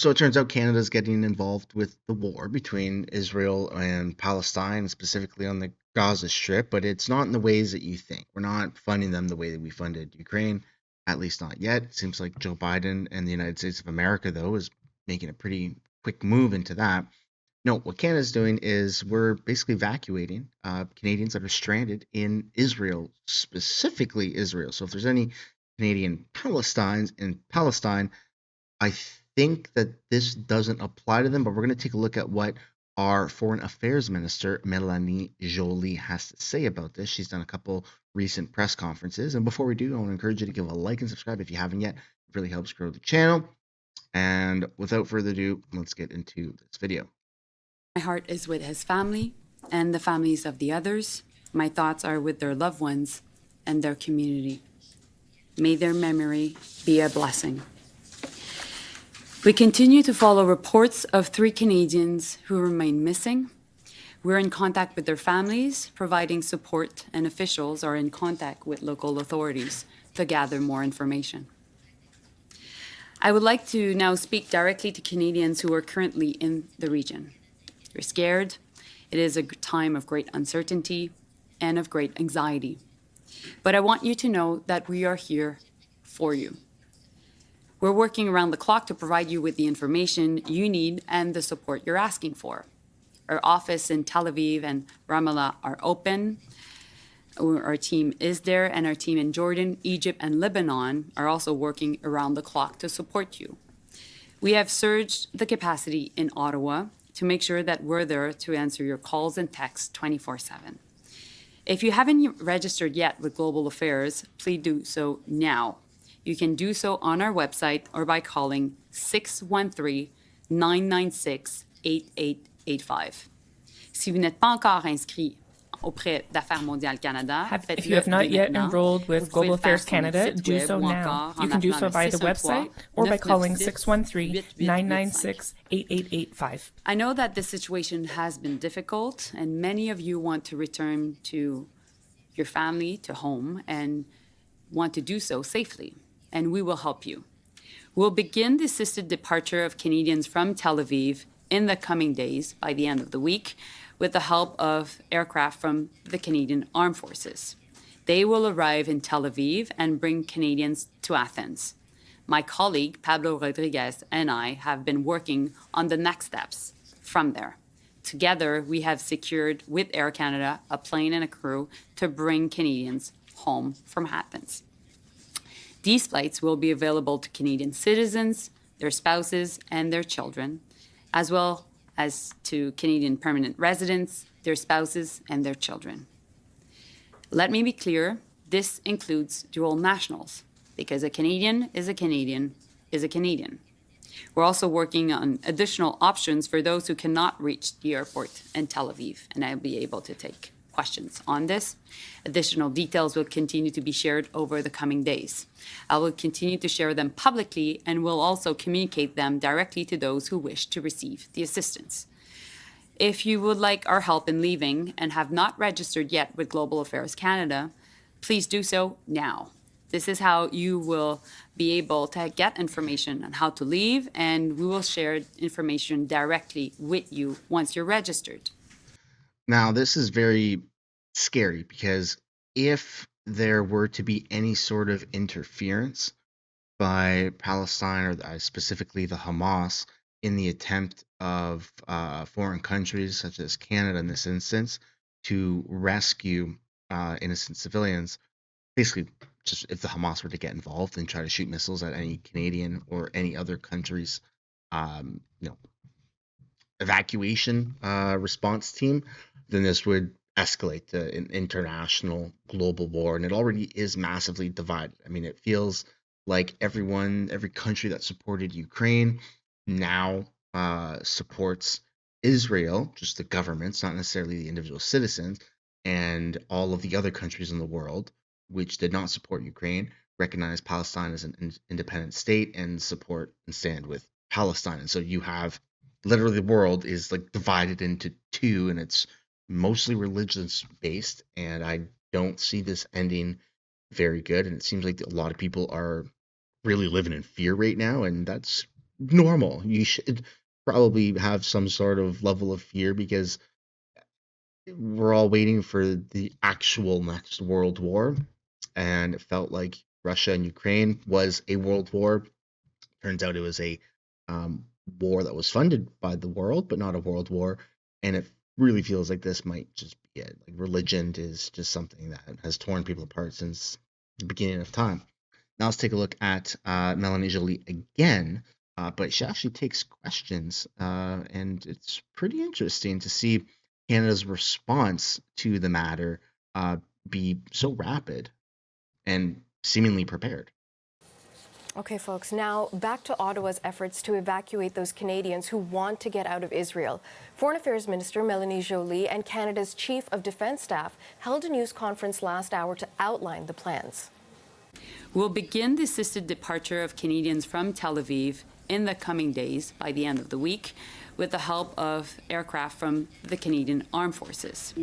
So it turns out Canada's getting involved with the war between Israel and Palestine, specifically on the Gaza Strip, but it's not in the ways that you think. We're not funding them the way that we funded Ukraine, at least not yet. It seems like Joe Biden and the United States of America, though, is making a pretty quick move into that. No, what Canada's doing is we're basically evacuating Canadians that are stranded in Israel, specifically Israel. So if there's any Canadian Palestinians in Palestine, I think that this doesn't apply to them, but we're going to take a look at what our Foreign Affairs Minister, Melanie Joly, has to say about this. She's done a couple recent press conferences. And before we do, I want to encourage you to give a like and subscribe if you haven't yet. It really helps grow the channel. And without further ado, let's get into this video. My heart is with his family and the families of the others. My thoughts are with their loved ones and their community. May their memory be a blessing. We continue to follow reports of 3 Canadians who remain missing. We're in contact with their families, providing support, and officials are in contact with local authorities to gather more information. I would like to now speak directly to Canadians who are currently in the region. You're scared. It is a time of great uncertainty and of great anxiety. But I want you to know that we are here for you. We're working around the clock to provide you with the information you need and the support you're asking for. Our office in Tel Aviv and Ramallah are open. Our team is there, and our team in Jordan, Egypt, and Lebanon are also working around the clock to support you. We have surged the capacity in Ottawa to make sure that we're there to answer your calls and texts 24/7. If you haven't registered yet with Global Affairs, please do so now. You can do so on our website or by calling 613-996-8885. Si vous n'êtes pas encore inscrit auprès d'Affaires mondiales Canada, If you have not yet enrolled with Global Affairs Canada, do so now. You can do so via the website or by calling 613-996-8885. I know that this situation has been difficult, and many of you want to return to your family, to home, and want to do so safely, and we will help you. We'll begin the assisted departure of Canadians from Tel Aviv in the coming days by the end of the week with the help of aircraft from the Canadian Armed Forces. They will arrive in Tel Aviv and bring Canadians to Athens. My colleague, Pablo Rodriguez, and I have been working on the next steps from there. Together, we have secured with Air Canada a plane and a crew to bring Canadians home from Athens. These flights will be available to Canadian citizens, their spouses, and their children, as well as to Canadian permanent residents, their spouses, and their children. Let me be clear, this includes dual nationals, because a Canadian is a Canadian is a Canadian. We're also working on additional options for those who cannot reach the airport in Tel Aviv, and I'll be able to take questions on this. Additional details will continue to be shared over the coming days. I will continue to share them publicly and will also communicate them directly to those who wish to receive the assistance. If you would like our help in leaving and have not registered yet with Global Affairs Canada, please do so now. This is how you will be able to get information on how to leave, and we will share information directly with you once you're registered. Now, this is very scary because if there were to be any sort of interference by Palestine or specifically the Hamas in the attempt of foreign countries such as Canada in this instance to rescue innocent civilians, basically just if the Hamas were to get involved and try to shoot missiles at any Canadian or any other country's evacuation response team, then this would escalate to an international global war, and it already is massively divided. I mean, it feels like every country that supported Ukraine now supports Israel, just the governments, not necessarily the individual citizens, and all of the other countries in the world which did not support Ukraine recognize Palestine as an independent state and support and stand with Palestine. And so you have literally the world is like divided into two, and it's mostly religious based, and I don't see this ending very good. And it seems like a lot of people are really living in fear right now, and that's normal. You should probably have some sort of level of fear because we're all waiting for the actual next world war, and it felt like Russia and Ukraine was a world war. Turns out it was a um, war that was funded by the world, but not a world war. And it really feels like this might just be it. Like religion is just something that has torn people apart since the beginning of time. Now let's take a look at Melanie Joly again, but she actually takes questions, and it's pretty interesting to see Canada's response to the matter be so rapid and seemingly prepared. Okay, folks, now back to Ottawa's efforts to evacuate those Canadians who want to get out of Israel. Foreign Affairs Minister Melanie Joly and Canada's Chief of Defence Staff held a news conference last hour to outline the plans. We'll begin the assisted departure of Canadians from Tel Aviv in the coming days, by the end of the week, with the help of aircraft from the Canadian Armed Forces.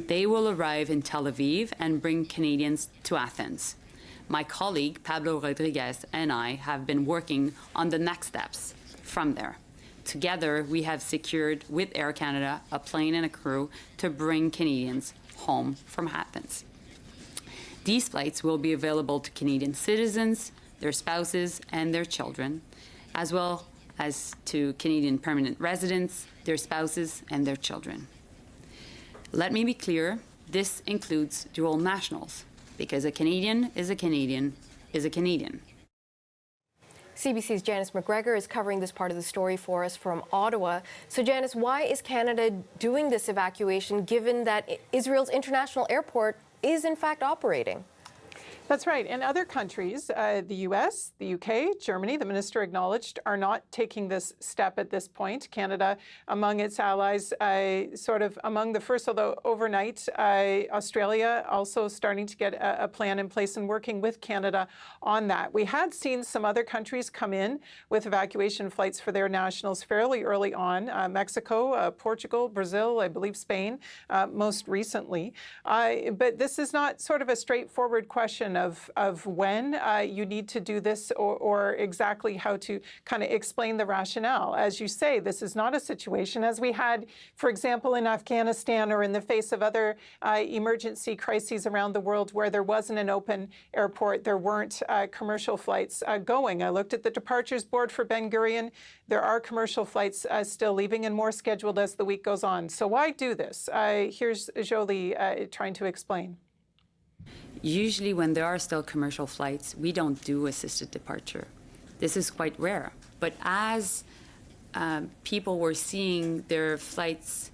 They will arrive in Tel Aviv and bring Canadians to Athens. My colleague, Pablo Rodriguez, and I have been working on the next steps from there. Together, we have secured with Air Canada a plane and a crew to bring Canadians home from Athens. These flights will be available to Canadian citizens, their spouses, and their children, as well as to Canadian permanent residents, their spouses, and their children. Let me be clear, this includes dual nationals, because a Canadian is a Canadian is a Canadian. CBC's Janice McGregor is covering this part of the story for us from Ottawa. So, Janice, why is Canada doing this evacuation given that Israel's international airport is in fact operating? That's right. And other countries, the US, the UK, Germany, the minister acknowledged, are not taking this step at this point. Canada, among its allies, sort of among the first, although overnight, Australia also starting to get a plan in place and working with Canada on that. We had seen some other countries come in with evacuation flights for their nationals fairly early on. Mexico, Portugal, Brazil, I believe Spain, most recently. But this is not sort of a straightforward question of when you need to do this or exactly how to kind of explain the rationale. As you say, this is not a situation as we had, for example, in Afghanistan or in the face of other emergency crises around the world where there wasn't an open airport, there weren't commercial flights going. I looked at the departures board for Ben Gurion. There are commercial flights still leaving and more scheduled as the week goes on. So why do this? Here's Joly trying to explain. Usually when there are still commercial flights, we don't do assisted departure. This is quite rare. But as people were seeing their flights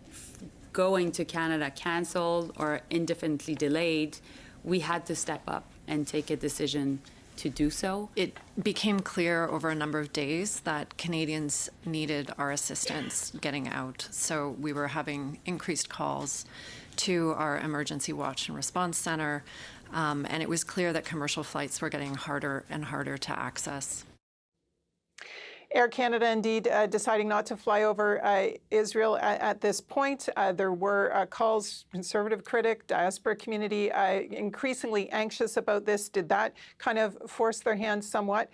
going to Canada canceled or indefinitely delayed, we had to step up and take a decision to do so. It became clear over a number of days that Canadians needed our assistance getting out. So we were having increased calls to our emergency watch and response center. And it was clear that commercial flights were getting harder and harder to access. Air Canada, indeed, deciding not to fly over Israel at this point. There were calls, conservative critic, diaspora community, increasingly anxious about this. Did that kind of force their hand somewhat?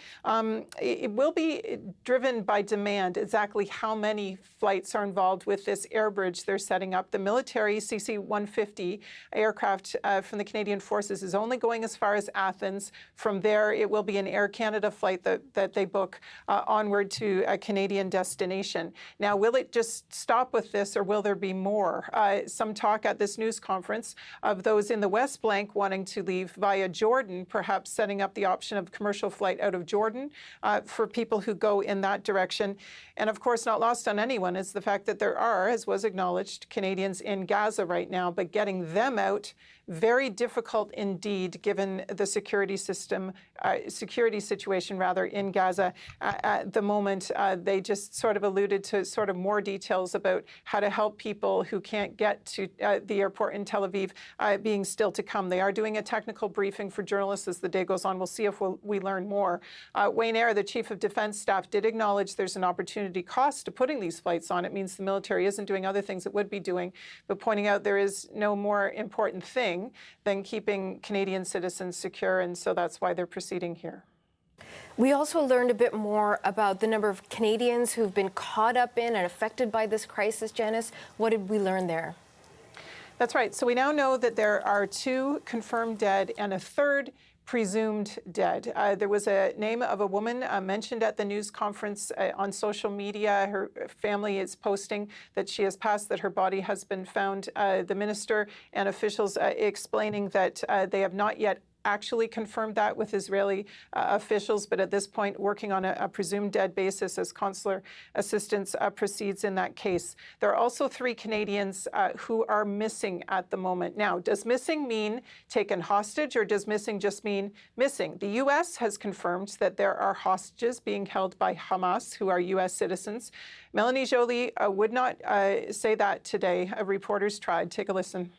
It will be driven by demand, exactly how many flights are involved with this air bridge they're setting up. The military CC-150 aircraft from the Canadian Forces is only going as far as Athens. From there, it will be an Air Canada flight that they book onward to a Canadian destination. Now, will it just stop with this or will there be more? Some talk at this news conference of those in the West Bank wanting to leave via Jordan, perhaps setting up the option of commercial flight out of Jordan for people who go in that direction. And of course, not lost on anyone is the fact that there are, as was acknowledged, Canadians in Gaza right now, but getting them out, very difficult indeed, given the security situation in Gaza at the moment. They just sort of alluded to sort of more details about how to help people who can't get to the airport in Tel Aviv, being still to come. They are doing a technical briefing for journalists as the day goes on. We'll see if we learn more. Wayne Eyre, the Chief of Defence Staff, did acknowledge there's an opportunity cost to putting these flights on. It means the military isn't doing other things it would be doing, but pointing out there is no more important thing than keeping Canadian citizens secure, and so that's why they're proceeding here. We also learned a bit more about the number of Canadians who've been caught up in and affected by this crisis. Janice, what did we learn there? That's right. So we now know that there are 2 confirmed dead and a 3rd presumed dead. There was a name of a woman mentioned at the news conference on social media. Her family is posting that she has passed, that her body has been found. The minister and officials explaining that they have not yet actually confirmed that with Israeli officials, but at this point working on a presumed dead basis as consular assistance proceeds in that case. There are also 3 Canadians who are missing at the moment. Now, does missing mean taken hostage, or does missing just mean missing? The U.S. has confirmed that there are hostages being held by Hamas who are U.S. citizens. Melanie Joly would not say that today. Reporters tried. Take a listen.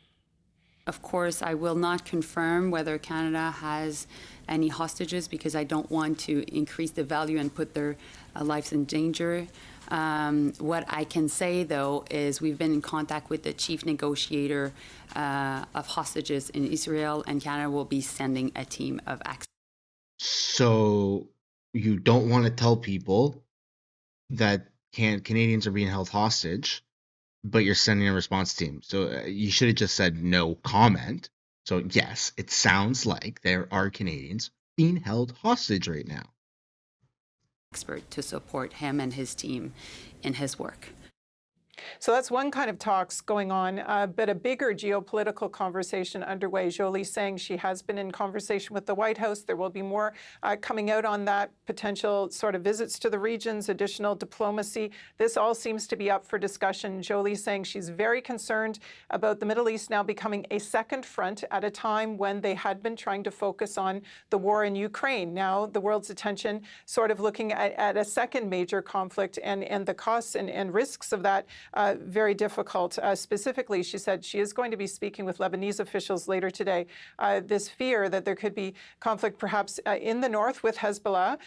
Of course, I will not confirm whether Canada has any hostages because I don't want to increase the value and put their lives in danger. What I can say, though, is we've been in contact with the chief negotiator of hostages in Israel, and Canada will be sending a team of experts. So you don't want to tell people that Canadians are being held hostage, but you're sending a response team. So you should have just said no comment. So yes, it sounds like there are Canadians being held hostage right now. Expert to support him and his team in his work. So that's one kind of talks going on, but a bigger geopolitical conversation underway. Joly saying she has been in conversation with the White House. There will be more coming out on that, potential sort of visits to the regions, additional diplomacy. This all seems to be up for discussion. Joly saying she's very concerned about the Middle East now becoming a second front at a time when they had been trying to focus on the war in Ukraine. Now the world's attention sort of looking at a second major conflict, and the costs and risks of that very difficult. Specifically, she said she is going to be speaking with Lebanese officials later today. This fear that there could be conflict perhaps in the north with Hezbollah,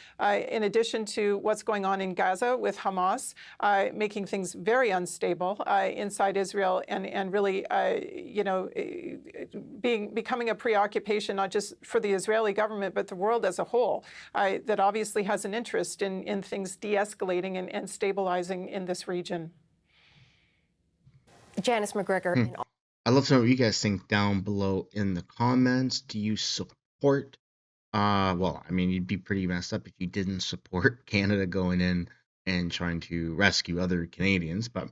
in addition to what's going on in Gaza with Hamas, making things very unstable inside Israel, and really, becoming a preoccupation not just for the Israeli government, but the world as a whole, that obviously has an interest in things de-escalating and stabilizing in this region. Janice McGregor. I'd love to know what you guys think down below in the comments. Do you support, well, I mean, you'd be pretty messed up if you didn't support Canada going in and trying to rescue other Canadians, but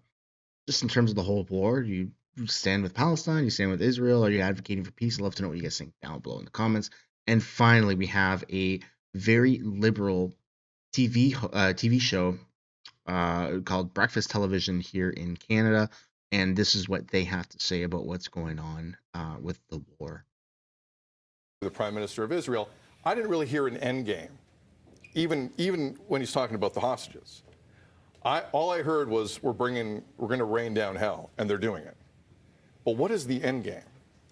just in terms of the whole war, you stand with Palestine, you stand with Israel, are you advocating for peace? I'd love to know what you guys think down below in the comments. And finally, we have a very liberal TV show called Breakfast Television here in Canada. And this is what they have to say about what's going on with the war. The Prime Minister of Israel, I didn't really hear an end game, even when he's talking about the hostages. All I heard was we're going to rain down hell, and they're doing it. But what is the end game?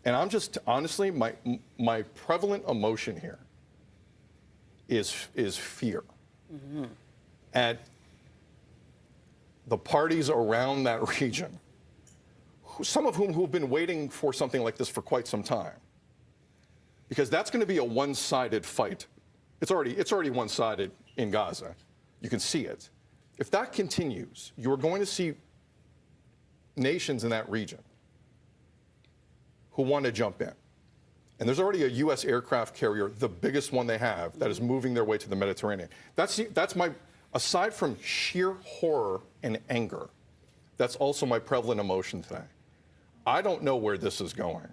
And I'm just honestly, my prevalent emotion here is fear. Mm-hmm. At the parties around that region, some of whom have been waiting for something like this for quite some time, because that's going to be a one-sided fight. It's already one-sided in Gaza. You can see it. If that continues, you're going to see nations in that region who want to jump in. And there's already a U.S. aircraft carrier, the biggest one they have, that is moving their way to the Mediterranean. That's my, aside from sheer horror and anger, that's also my prevalent emotion today. I don't know where this is going.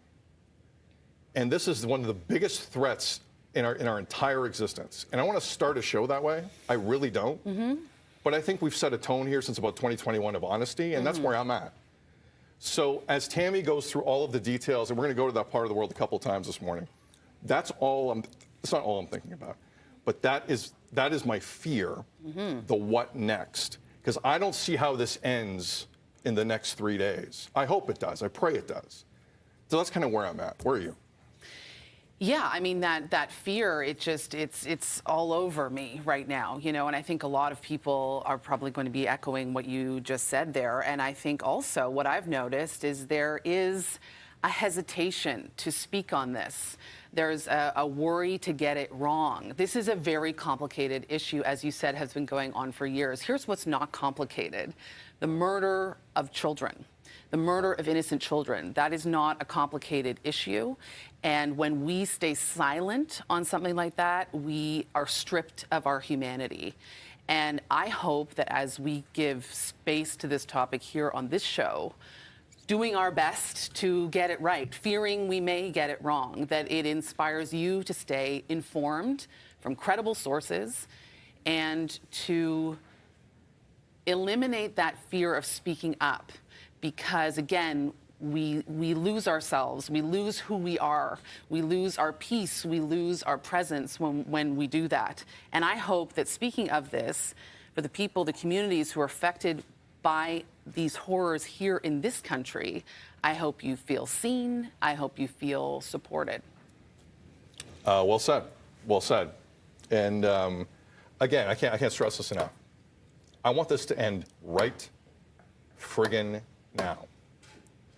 And this is one of the biggest threats in our entire existence. And I want to start a show that way. I really don't. Mm-hmm. But I think we've set a tone here since about 2021 of honesty, and that's where I'm at. So as Tammy goes through all of the details, and we're going to go to that part of the world a couple times this morning, that's not all I'm thinking about. But that is my fear, the what next. Because I don't see how this ends in the next 3 days. I hope it does. I pray it does. So that's kind of where I'm at. Where are you? Yeah, I mean, that fear, it's all over me right now, and I think a lot of people are probably going to be echoing what you just said there. And I think also what I've noticed is there is a hesitation to speak on this. There's a worry to get it wrong. This is a very complicated issue, as you said, has been going on for years. Here's what's not complicated: the murder of children. The murder of innocent children, that is not a complicated issue. And when we stay silent on something like that, we are stripped of our humanity. And I hope that as we give space to this topic here on this show, doing our best to get it right, fearing we may get it wrong, that it inspires you to stay informed from credible sources and to eliminate that fear of speaking up. Because again, we lose ourselves, we lose who we are, we lose our peace, we lose our presence when we do that. And I hope that, speaking of this, for the people, the communities who are affected by these horrors here in this country, I hope you feel seen, I hope you feel supported. Well said, well said. And again, I can't stress this enough. I want this to end right friggin' now.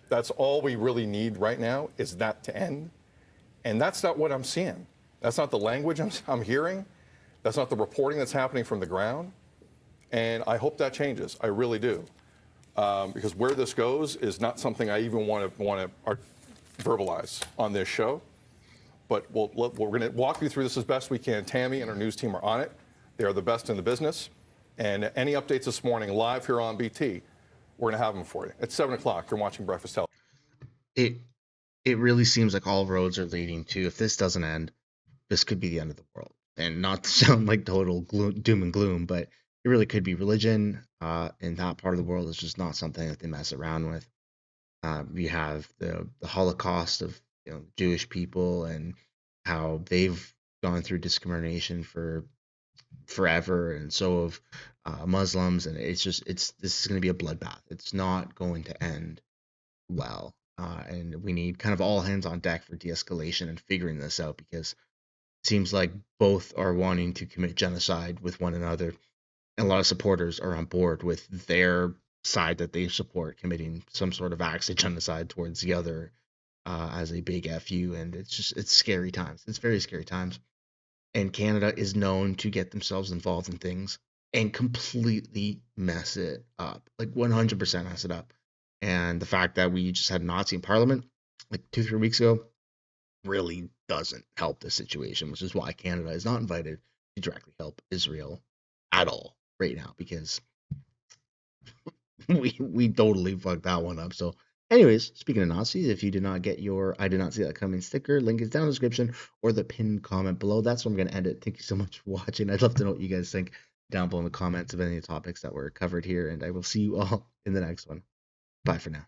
That's all we really need right now, is that to end. And that's not what I'm seeing. That's not the language I'm hearing. That's not the reporting that's happening from the ground. And I hope that changes. I really do. Because where this goes is not something I even want to verbalize on this show. But we're going to walk you through this as best we can. Tammy and our news team are on it. They are the best in the business. And any updates this morning live here on BT, we're going to have them for you. It's 7 o'clock. You're watching Breakfast Television. It really seems like all roads are leading to, if this doesn't end, this could be the end of the world. And not to sound like total doom and gloom, but it really could be. Religion in that part of the world is just not something that they mess around with. We have the Holocaust of Jewish people and how they've gone through discrimination for forever, and so of Muslims, and this is going to be a bloodbath. It's not going to end well, and we need kind of all hands on deck for de-escalation and figuring this out, because it seems like both are wanting to commit genocide with one another, and a lot of supporters are on board with their side that they support committing some sort of acts of genocide towards the other as a big FU, and it's scary times. It's very scary times. And Canada is known to get themselves involved in things and completely mess it up, like 100% mess it up. And the fact that we just had a Nazi in Parliament like 2-3 weeks ago really doesn't help the situation, which is why Canada is not invited to directly help Israel at all right now, because we totally fucked that one up. So anyways, speaking of Nazis, if you did not get your I did not see that coming sticker, link is down in the description or the pinned comment below. That's where I'm going to end it. Thank you so much for watching. I'd love to know what you guys think down below in the comments of any of the topics that were covered here, and I will see you all in the next one. Bye for now.